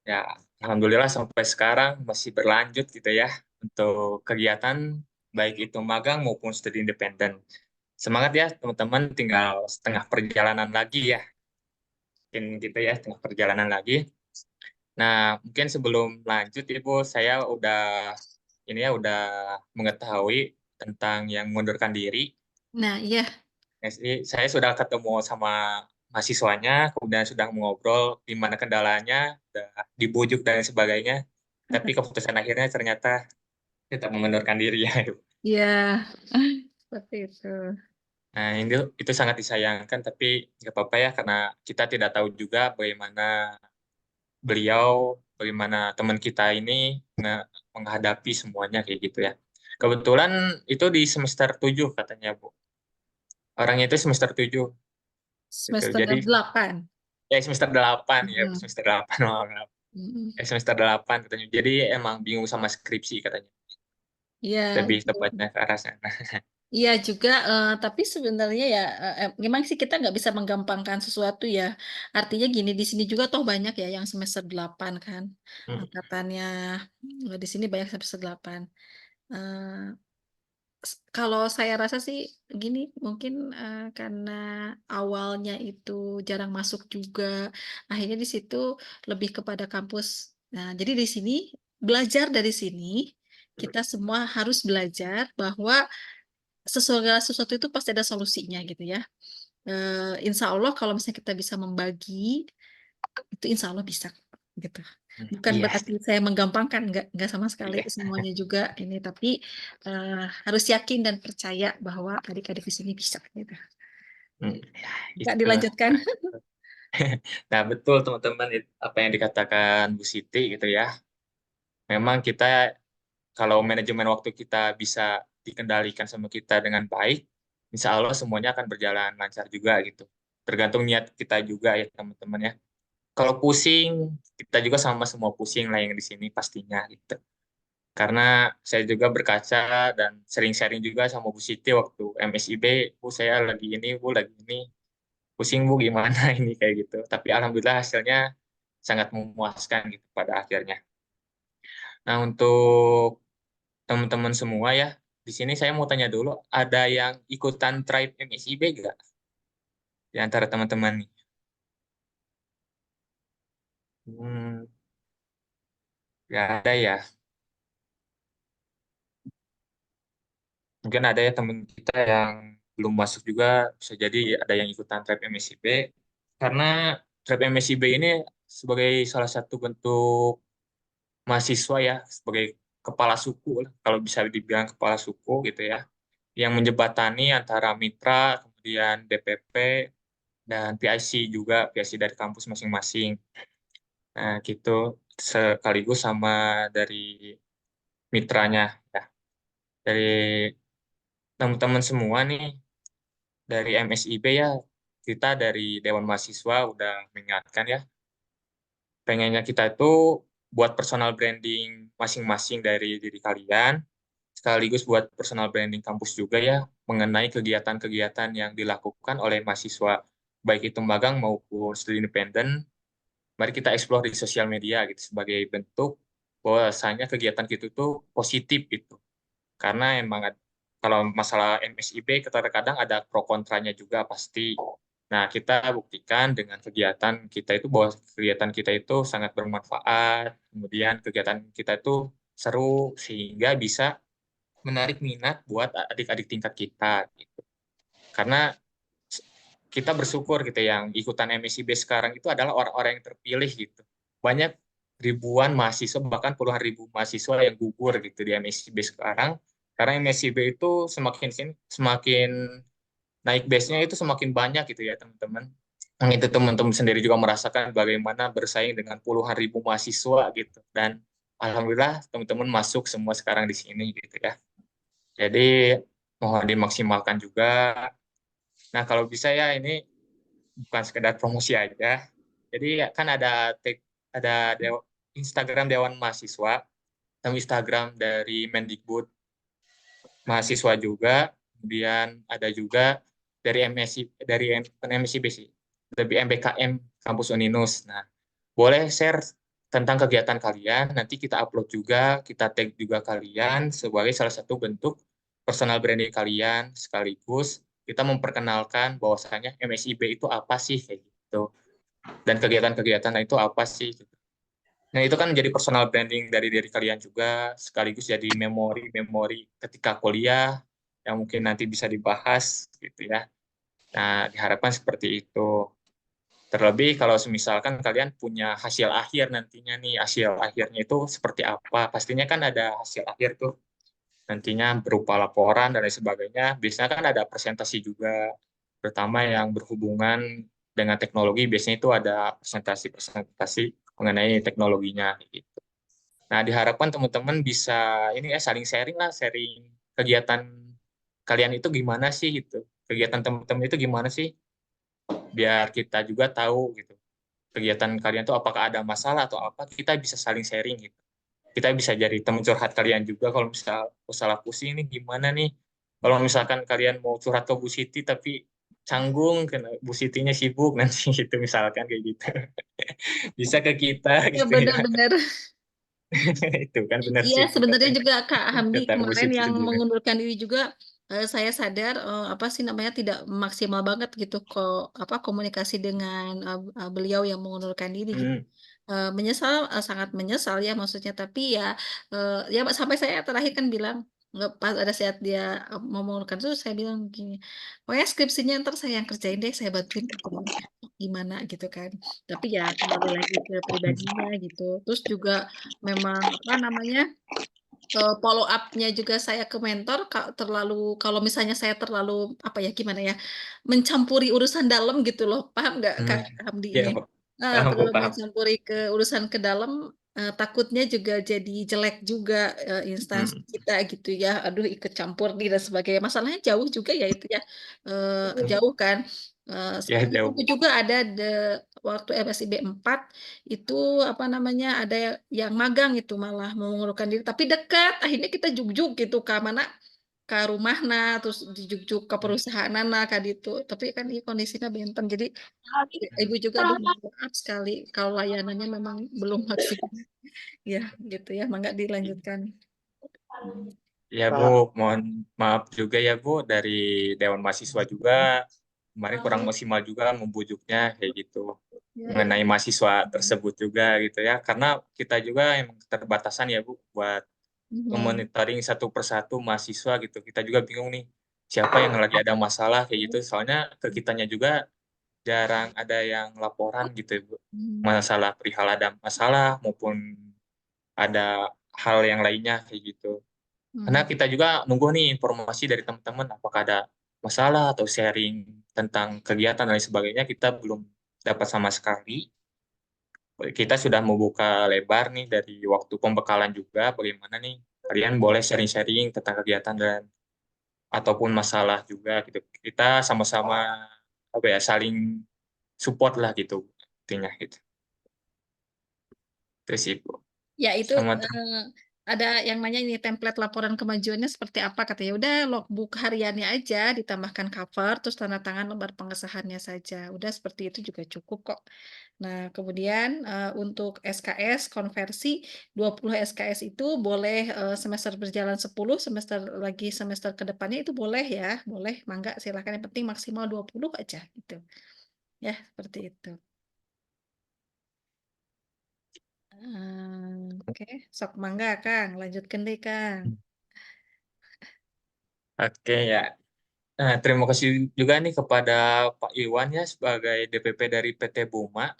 ya Alhamdulillah sampai sekarang masih berlanjut gitu ya, untuk kegiatan baik itu magang maupun studi independen. Semangat ya teman-teman, tinggal setengah perjalanan lagi ya. Mungkin gitu ya, setengah perjalanan lagi. Nah, mungkin sebelum lanjut Ibu, saya udah mengetahui tentang yang mengundurkan diri. Nah, iya. Jadi, saya sudah ketemu sama mahasiswanya, kemudian sudah ngobrol di mana kendalanya, sudah dibujuk dan sebagainya. Tapi keputusan akhirnya ternyata tetap mengundurkan diri ya, Ibu. Iya. Seperti itu. Nah, itu sangat disayangkan, tapi nggak apa-apa ya, karena kita tidak tahu juga bagaimana teman kita ini menghadapi semuanya kayak gitu ya. Kebetulan itu di semester 7 katanya, Bu. Orangnya itu semester 7. Gitu. Semester Jadi 8. semester 8 ya, Hmm. semester 8. Maaf. Hmm. Semester 8 katanya. Jadi emang bingung sama skripsi katanya. Iya. Lebih tepatnya ke arah sana. Iya juga, tapi sebenarnya ya memang sih kita nggak bisa menggampangkan sesuatu ya. Artinya gini, di sini juga toh banyak ya yang semester 8 kan. Angkatannya di sini banyak semester 8. Eh, Kalau saya rasa sih gini, mungkin karena awalnya itu jarang masuk juga, akhirnya di situ lebih kepada kampus. Nah, jadi di sini belajar dari sini, kita semua harus belajar bahwa segala sesuatu itu pasti ada solusinya gitu ya. Insya Allah kalau misalnya kita bisa membagi, itu insya Allah bisa gitu. Bukan Iya. berarti saya menggampangkan, nggak sama sekali Iya. semuanya juga ini, tapi harus yakin dan percaya bahwa adik-adik di sini bisa gitu. Ya, Nggak itu. dilanjutkan. Nah, betul teman-teman apa yang dikatakan Bu Siti gitu ya. Memang kita kalau manajemen waktu kita bisa dikendalikan sama kita dengan baik, insya Allah semuanya akan berjalan lancar juga gitu. Tergantung niat kita juga ya teman-teman ya. Kalau pusing, kita juga sama semua pusing lah yang di sini pastinya gitu. Karena saya juga berkaca dan sering sharing juga sama Bu Siti waktu MSIB, Bu saya lagi ini, Bu lagi ini, pusing Bu gimana ini kayak gitu. Tapi alhamdulillah hasilnya sangat memuaskan gitu pada akhirnya. Nah, untuk teman-teman semua ya, di sini saya mau tanya dulu, ada yang ikutan Tribe MSIB nggak di antara teman-teman nih? Hmm, nggak ada ya. Mungkin ada ya teman kita yang belum masuk juga, bisa jadi ada yang ikutan Tribe MSIB. Karena Tribe MSIB ini sebagai salah satu bentuk mahasiswa ya, sebagai kepala suku lah, kalau bisa dibilang kepala suku gitu ya, yang menjembatani antara mitra, kemudian DPP, dan PIC juga, PIC dari kampus masing-masing. Nah, gitu sekaligus sama dari mitranya ya. Dari teman-teman semua nih dari MSIB ya, kita dari Dewan Mahasiswa udah mengingatkan ya, pengennya kita itu buat personal branding masing-masing dari diri kalian, sekaligus buat personal branding kampus juga ya, mengenai kegiatan-kegiatan yang dilakukan oleh mahasiswa, baik itu magang maupun studi independen. Mari kita explore di sosial media gitu sebagai bentuk bahwasanya kegiatan kita itu positif gitu. Karena emang kalau masalah MSIB kita terkadang ada pro kontranya juga pasti. Nah, kita buktikan dengan kegiatan kita itu bahwa kegiatan kita itu sangat bermanfaat, kemudian kegiatan kita itu seru sehingga bisa menarik minat buat adik-adik tingkat kita gitu. Karena kita bersyukur gitu yang ikutan MSIB sekarang itu adalah orang-orang yang terpilih gitu. Banyak ribuan mahasiswa bahkan puluhan ribu mahasiswa yang gugur gitu di MSIB sekarang karena MSIB itu semakin naik base-nya itu semakin banyak gitu ya teman-teman. Yang itu teman-teman sendiri juga merasakan bagaimana bersaing dengan puluhan ribu mahasiswa gitu dan alhamdulillah teman-teman masuk semua sekarang di sini gitu ya. Jadi mohon dimaksimalkan juga. Nah, kalau bisa ya ini bukan sekedar promosi aja. Jadi kan ada Instagram Dewan Mahasiswa, sama Instagram dari Mendikbud mahasiswa juga, kemudian ada juga dari MSIB sih, lebih MBKM Kampus Uninus. Nah, boleh share tentang kegiatan kalian, nanti kita upload juga, kita tag juga kalian sebagai salah satu bentuk personal branding kalian, sekaligus kita memperkenalkan bahwasanya MSIB itu apa sih kayak gitu, dan kegiatan-kegiatan itu apa sih. Gitu. Nah, itu kan menjadi personal branding dari diri kalian juga, sekaligus jadi memori-memori ketika kuliah yang mungkin nanti bisa dibahas gitu ya. Nah, diharapkan seperti itu. Terlebih kalau misalkan kalian punya hasil akhir nantinya nih, hasil akhirnya itu seperti apa? Pastinya kan ada hasil akhir tuh, nantinya berupa laporan dan lain sebagainya. Biasanya kan ada presentasi juga, terutama yang berhubungan dengan teknologi, biasanya itu ada presentasi-presentasi mengenai teknologinya. Gitu. Nah, diharapkan teman-teman bisa ini ya saling sharing lah, sharing kegiatan kalian itu gimana sih gitu. Kegiatan teman-teman itu gimana sih? Biar kita juga tahu gitu kegiatan kalian tuh apakah ada masalah atau apa, kita bisa saling sharing gitu. Kita bisa jadi teman curhat kalian juga kalau misal salah pusing nih gimana nih. Kalau misalkan kalian mau curhat ke Bu Siti tapi canggung karena Bu Sitinya sibuk nanti gitu misalkan kayak gitu. Bisa ke kita Ya gitu ya. benar-benar. Itu kan benar Iya, sih sebenarnya juga Kak Hamdi kata Bu kemarin Siti yang juga. mengundurkan diri juga saya sadar apa sih namanya tidak maksimal banget gitu kok apa komunikasi dengan beliau yang mengundurkan diri gitu. Hmm, Menyesal sangat menyesal ya maksudnya tapi ya ya sampai saya terakhir kan bilang nggak pas ada saat dia mau mengundurkan itu saya bilang gini, pokoknya skripsinya ntar saya yang kerjain deh saya bantuin gitu. Gimana gitu kan. Tapi ya kembali lagi ke pribadinya gitu. Terus juga memang apa namanya follow up-nya juga saya ke mentor terlalu kalau misalnya saya terlalu apa ya gimana ya mencampuri urusan dalam gitu loh paham nggak Kak hmm. Hamdi Ya, ini paham Bu, terlalu paham. mencampuri ke urusan ke dalam takutnya juga jadi jelek juga instansi Hmm. kita gitu ya aduh ikut campur nih dan sebagainya masalahnya jauh juga ya itu ya jauh kan Ya jauh itu Bu. juga ada waktu MSIB 4 itu apa namanya ada yang magang itu malah mau mengundurkan diri tapi dekat akhirnya kita juk-juk gitu ke mana ke rumah nah terus dijuk-juk ke perusahaan nah kan itu tapi kan ini kondisinya benten jadi ibu juga aduh maaf sekali kalau layanannya memang belum maksimal ya gitu ya mangga dilanjutkan. Ya Bu, mohon maaf juga ya Bu dari Dewan Mahasiswa juga kemarin kurang maksimal juga membujuknya kayak gitu Ya, ya. mengenai mahasiswa tersebut juga gitu ya karena kita juga emang keterbatasan ya Bu buat Mhm. memonitoring satu persatu mahasiswa gitu kita juga bingung nih siapa yang lagi ada masalah kayak gitu soalnya ke kitanya juga jarang ada yang laporan gitu ya Bu Mhm. masalah perihal ada masalah maupun ada hal yang lainnya kayak gitu. Karena Mhm. kita juga nunggu nih informasi dari teman-teman apakah ada masalah atau sharing tentang kegiatan dan lain sebagainya kita belum dapat sama sekali. kita sudah membuka lebar nih dari waktu pembekalan juga. Bagaimana nih kalian boleh sharing-sharing tentang kegiatan dan ataupun masalah juga gitu. Kita sama-sama apa ya saling support lah gitu intinya gitu. Terus sih Bu. Ya itu Sama ada yang nanya ini template laporan kemajuannya seperti apa katanya. Udah logbook hariannya aja ditambahkan cover terus tanda tangan lembar pengesahannya saja. Udah seperti itu juga cukup kok. Nah, kemudian untuk SKS konversi 20 SKS itu boleh semester berjalan 10 semester lagi semester ke depannya itu boleh ya. Boleh, mangga silakan yang penting maksimal 20 aja gitu. Ya, seperti itu. Oke, sok mangga Kang, lanjutkan deh Kang. oke ya. Nah, terima kasih juga nih kepada Pak Iwan ya sebagai DPP dari PT Buma.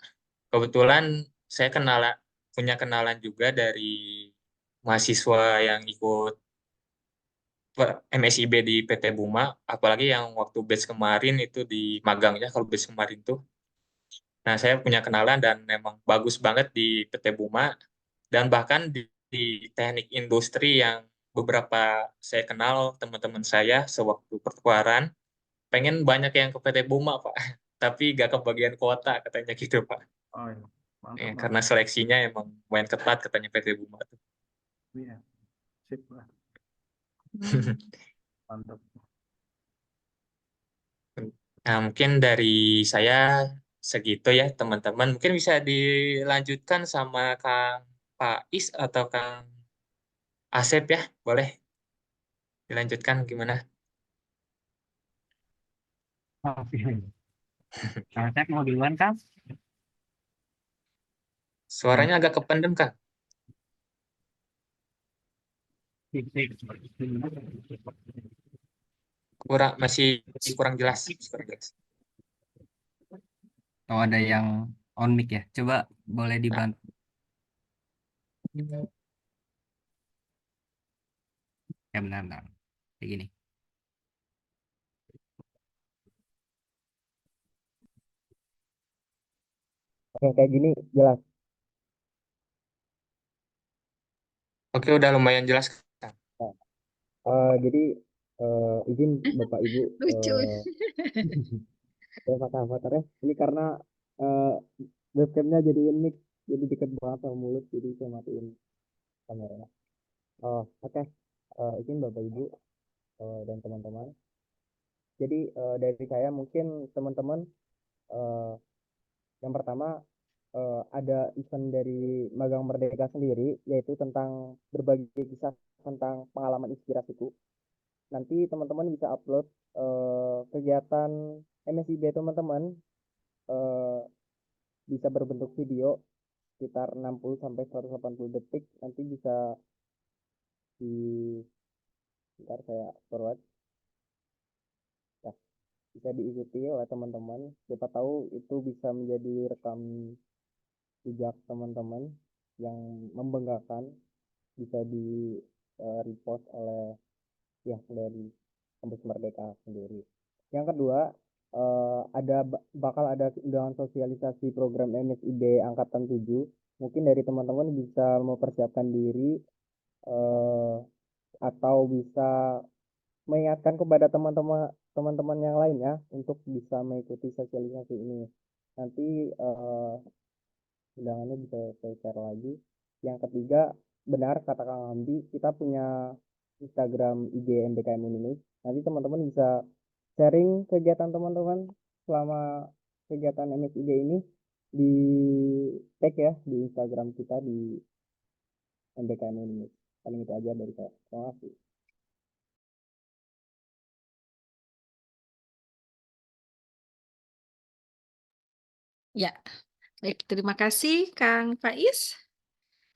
Kebetulan saya punya kenalan juga dari mahasiswa yang ikut MSIB di PT Buma, apalagi yang waktu batch kemarin itu di magangnya kalau batch kemarin tuh. Nah, saya punya kenalan dan memang bagus banget di PT Buma dan bahkan di teknik industri yang beberapa saya kenal teman-teman saya sewaktu pertukaran pengen banyak yang ke PT Buma, Pak. Tapi gak kebagian kuota katanya gitu, Pak. Oh iya, mantap, Karena mantap. seleksinya emang main ketat katanya PT Buma tuh. Iya, sip lah, mantap. Nah, mungkin dari saya segitu ya, teman-teman. Mungkin bisa dilanjutkan sama Kang Faiz atau Kang Asep ya. Boleh dilanjutkan gimana? Oke. Saya mau duluan, Kang? Suaranya agak kependem, Kang. Masih kurang jelas. Kurang jelas. Oh, ada yang on mic ya. Coba boleh Nah, dibantu. Ya benar, benar. Kayak gini. Oke, kayak gini jelas. oke, udah lumayan jelas, Kang. Nah, jadi izin Bapak Ibu Lucu. saya pakai avatarnya. Ini karena eh, webcamnya jadi mic, jadi deket banget sama mulut, jadi saya matiin kameranya. Oh, oke. Izin Bapak Ibu dan teman-teman. Jadi dari saya mungkin teman-teman eh, yang pertama ada event dari Magang Merdeka sendiri, yaitu tentang berbagi kisah tentang pengalaman inspirasiku. Nanti teman-teman bisa upload kegiatan MSIB teman-teman, eh, bisa berbentuk video sekitar 60 sampai 180 detik. Nanti bisa di ntar saya forward. Nah, bisa diikuti oleh teman-teman. Siapa tahu itu bisa menjadi rekam jejak teman-teman yang membanggakan, bisa di repost oleh pihak dari kampus Merdeka sendiri. Yang kedua, bakal ada undangan sosialisasi program MSIB angkatan 7. Mungkin dari teman-teman bisa mempersiapkan diri eh, atau bisa mengingatkan kepada teman-teman yang lain ya untuk bisa mengikuti sosialisasi ini. Nanti undangannya bisa saya share lagi. Yang ketiga, benar kata Kang Hamdi, kita punya Instagram IG MBKM Unimik. Nanti teman-teman bisa sharing kegiatan teman-teman selama kegiatan MSID ini di tag ya di Instagram kita di MBKM Unimik. Paling itu aja dari saya. Terima kasih. Ya, baik, terima kasih Kang Faiz.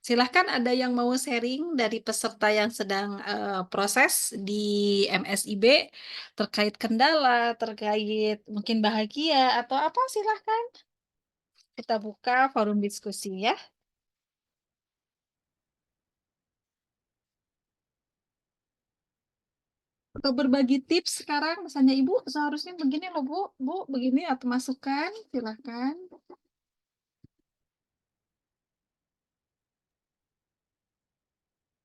Silahkan ada yang mau sharing dari peserta yang sedang proses di MSIB terkait kendala, terkait mungkin bahagia atau apa, silahkan. Kita buka forum diskusi ya. Atau berbagi tips sekarang, misalnya Ibu seharusnya begini loh Bu, begini atau masukan, silahkan.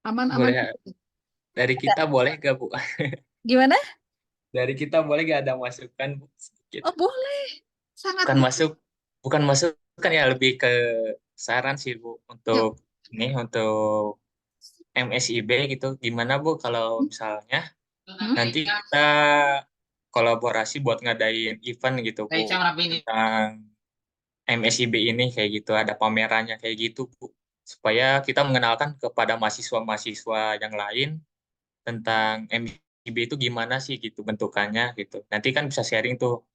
Aman-aman. Boleh dari kita boleh gak Bu? Gimana? Dari kita boleh gak ada masukan Bu sedikit? Oh, boleh. Sangat Bukan boleh. masuk, bukan masukan ya, lebih ke saran sih Bu Yuk. untuk MSIB gitu. Gimana Bu kalau misalnya Hmm? nanti kita kolaborasi buat ngadain event gitu Bu tentang MSIB ini kayak gitu, ada pamerannya kayak gitu Bu, supaya kita mengenalkan kepada mahasiswa-mahasiswa yang lain tentang MSIB itu gimana sih gitu bentukannya gitu. Nanti kan bisa sharing tuh,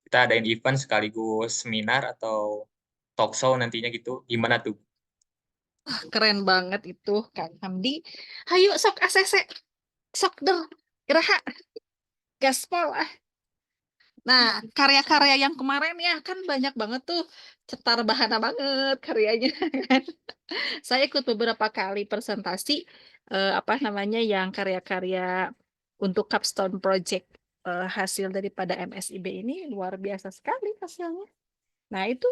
kita adain event sekaligus seminar atau talk show nantinya gitu, gimana tuh? Keren banget itu, Kang Hamdi. Hayu, sok ACC. Sok der. Iraha. Gaspol. Nah, karya-karya yang kemarin ya kan banyak banget tuh. Cetar bahana banget karyanya. Kan. Saya ikut beberapa kali presentasi apa namanya yang karya-karya untuk capstone project hasil daripada MSIB ini luar biasa sekali hasilnya. Nah, itu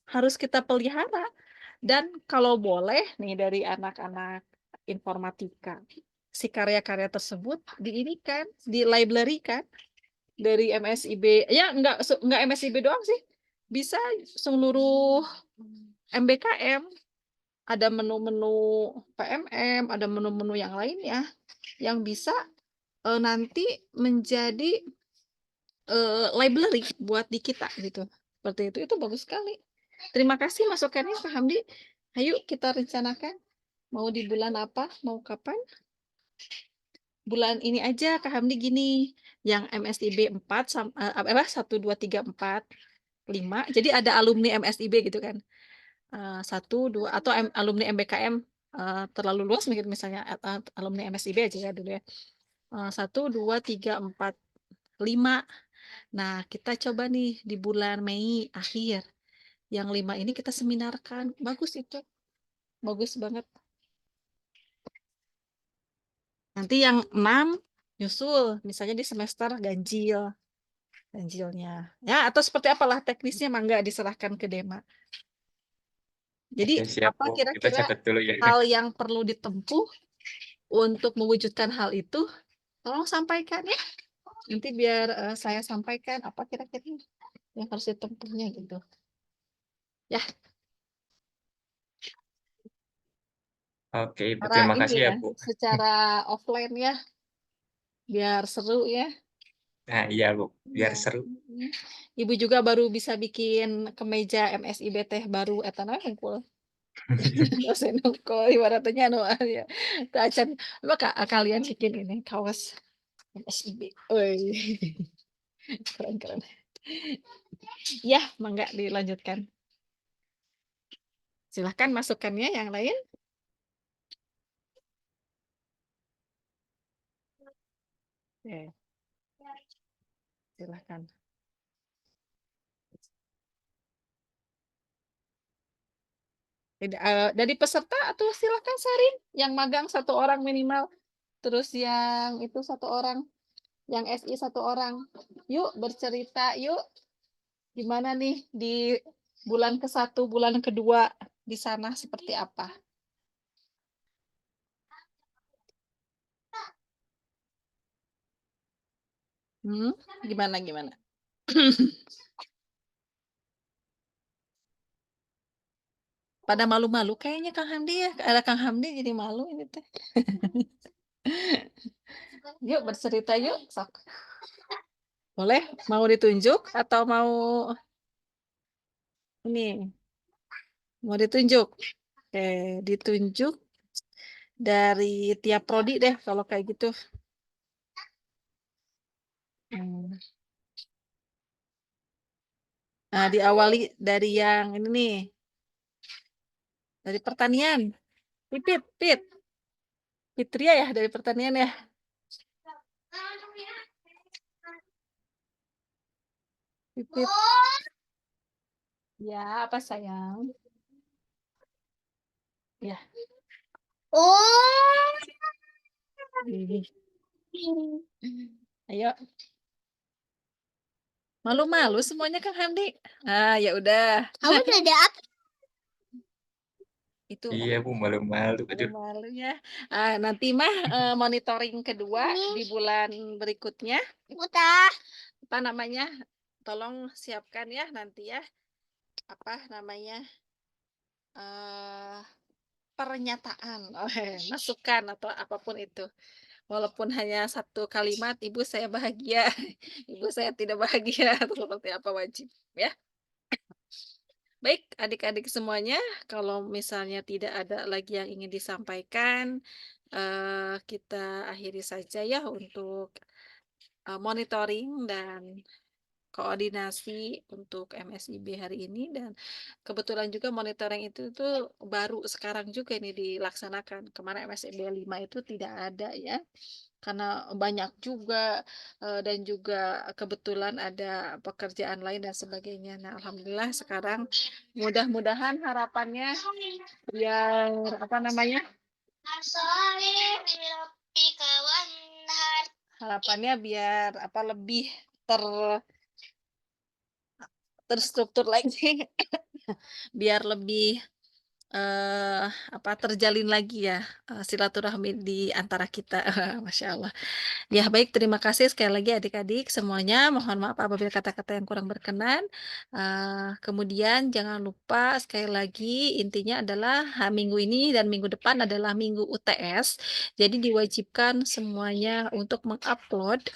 harus kita pelihara. Dan kalau boleh nih dari anak-anak informatika, si karya-karya tersebut diinikan, di library kan dari MSIB. Ya enggak MSIB doang sih. Bisa seluruh MBKM, ada menu-menu PMM, ada menu-menu yang lainnya yang bisa nanti menjadi library buat di kita gitu. Seperti itu bagus sekali. Terima kasih masukannya Pak Hamdi. Ayo kita rencanakan mau di bulan apa, mau kapan? Bulan ini aja Kak Hamdi gini, yang MSIB 4 apa 1 2 3 4 5. Jadi ada alumni MSIB gitu kan. 1 2 atau alumni MBKM terlalu luas mungkin misalnya alumni MSIB aja ya dulu ya. 1 2 3 4 5. Nah, kita coba nih di bulan Mei akhir. Yang 5 ini kita seminarkan. Bagus itu. Bagus banget. Nanti yang 6 nyusul. Misalnya di semester ganjilnya. Ya, atau seperti apalah teknisnya mangga diserahkan ke Dema. Jadi, Oke, siap apa Bu, kita kira-kira catat dulu ya. hal yang perlu ditempuh untuk mewujudkan hal itu? Tolong sampaikan ya. Nanti biar saya sampaikan apa kira-kira yang harus ditempuhnya gitu. Ya, Oke Ibu, cara terima ini kasih ya ya, Bu. secara offline ya, biar seru ya. Nah iya Bu, biar Ya. seru. Ibu juga baru bisa bikin kemeja MSIB teh baru etana hungkul. Dosen hungkul ibaratnya anu ya. Teu acan maka kalian bikin ini kaos MSIB. Oi. Keren. Ya, mangga dilanjutkan. Silahkan masukannya yang lain. Oke, silahkan. Dari peserta atau silahkan sharing. Yang magang 1 orang minimal. Terus yang itu 1 orang. Yang SI 1 orang. Yuk bercerita, yuk. Gimana nih di bulan ke-1, bulan kedua di sana seperti apa? Gimana? Pada malu-malu kayaknya Kang Hamdi ya. Ada Kang Hamdi jadi malu ini teh. Yuk bercerita yuk. Sok. Boleh? Mau ditunjuk atau mau ini? Mau ditunjuk? Oke, ditunjuk dari tiap prodi deh kalau kayak gitu. Hmm. Nah, diawali dari yang ini nih. Dari pertanian. Pit. Fitria ya dari pertanian ya. Pipit. Ya, apa sayang? Ya. Oh. Ayo. Malu-malu semuanya Kang Hamdi. Ah, ya udah. Kamu udah ada apa? Itu Iya Bu, malu-malu. Aduh. malu ya. Nanti mah monitoring kedua di bulan berikutnya. Apa namanya? Tolong siapkan ya nanti ya. Apa namanya? eh Pernyataan, masukan atau apapun itu. Walaupun hanya satu kalimat, ibu saya bahagia, ibu saya tidak bahagia, atau seperti apa wajib ya. Baik, adik-adik semuanya, kalau misalnya tidak ada lagi yang ingin disampaikan, kita akhiri saja ya untuk monitoring dan koordinasi untuk MSIB hari ini, dan kebetulan juga monitoring itu tuh baru sekarang juga ini dilaksanakan. Kemarin MSIB 5 itu tidak ada ya. Karena banyak juga dan juga kebetulan ada pekerjaan lain dan sebagainya. Nah, alhamdulillah sekarang mudah-mudahan harapannya biar apa namanya? Harapannya biar apa lebih terstruktur lagi, biar lebih terjalin lagi ya silaturahmi di antara kita. Masya Allah. Ya baik, terima kasih sekali lagi adik-adik semuanya. Mohon maaf apabila kata-kata yang kurang berkenan. Kemudian jangan lupa sekali lagi intinya adalah minggu ini dan minggu depan adalah minggu UTS. Jadi diwajibkan semuanya untuk mengupload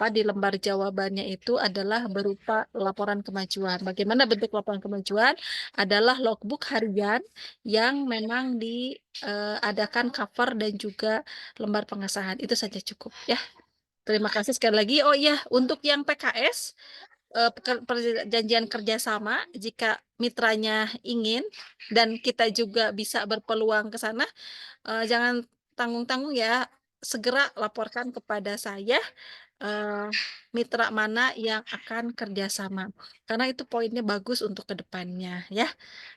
di lembar jawabannya itu adalah berupa laporan kemajuan. Bagaimana bentuk laporan kemajuan? Adalah logbook harian yang memang diadakan cover dan juga lembar pengesahan. Itu saja cukup ya. Terima kasih sekali lagi. Oh iya, untuk yang PKS perjanjian kerjasama, jika mitranya ingin dan kita juga bisa berpeluang ke sana, jangan tanggung-tanggung ya, segera laporkan kepada saya mitra mana yang akan kerjasama, karena itu poinnya bagus untuk kedepannya ya,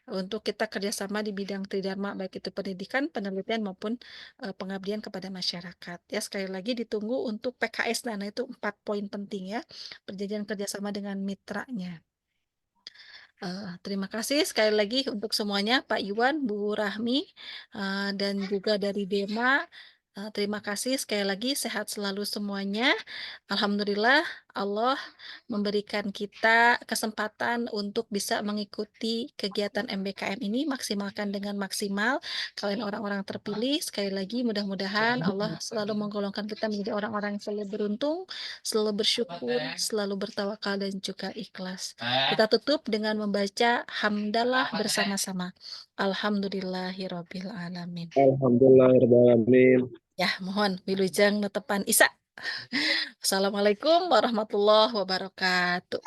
untuk kita kerjasama di bidang tridharma, baik itu pendidikan, penelitian maupun pengabdian kepada masyarakat ya. Sekali lagi ditunggu untuk PKS, nah itu 4 poin penting ya, perjanjian kerjasama dengan mitranya. Terima kasih sekali lagi untuk semuanya, Pak Iwan, Bu Rahmi, dan juga dari Dema. Terima kasih sekali lagi, sehat selalu semuanya. Alhamdulillah Allah memberikan kita kesempatan untuk bisa mengikuti kegiatan MBKM ini, maksimalkan dengan maksimal. Kalian orang-orang terpilih, sekali lagi mudah-mudahan Allah selalu menggolongkan kita menjadi orang-orang yang selalu beruntung, selalu bersyukur, selalu bertawakal dan juga ikhlas. Kita tutup dengan membaca hamdalah bersama-sama. Alhamdulillahirabbil alamin. Alhamdulillahirrahmanirrahim. Ya, mohon wilujeng netepan Isa. Assalamualaikum warahmatullahi wabarakatuh.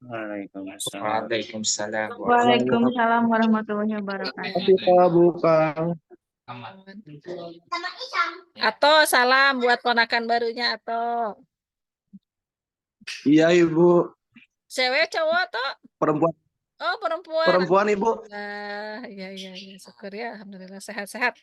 Waalaikumsalam. Waalaikumsalam warahmatullahi wabarakatuh. Terima kasih Pak Bukang. Atau salam buat ponakan barunya atau Iya Ibu, cewek cowok atau perempuan perempuan. perempuan Ibu. Ya, syukur ya, alhamdulillah sehat-sehat.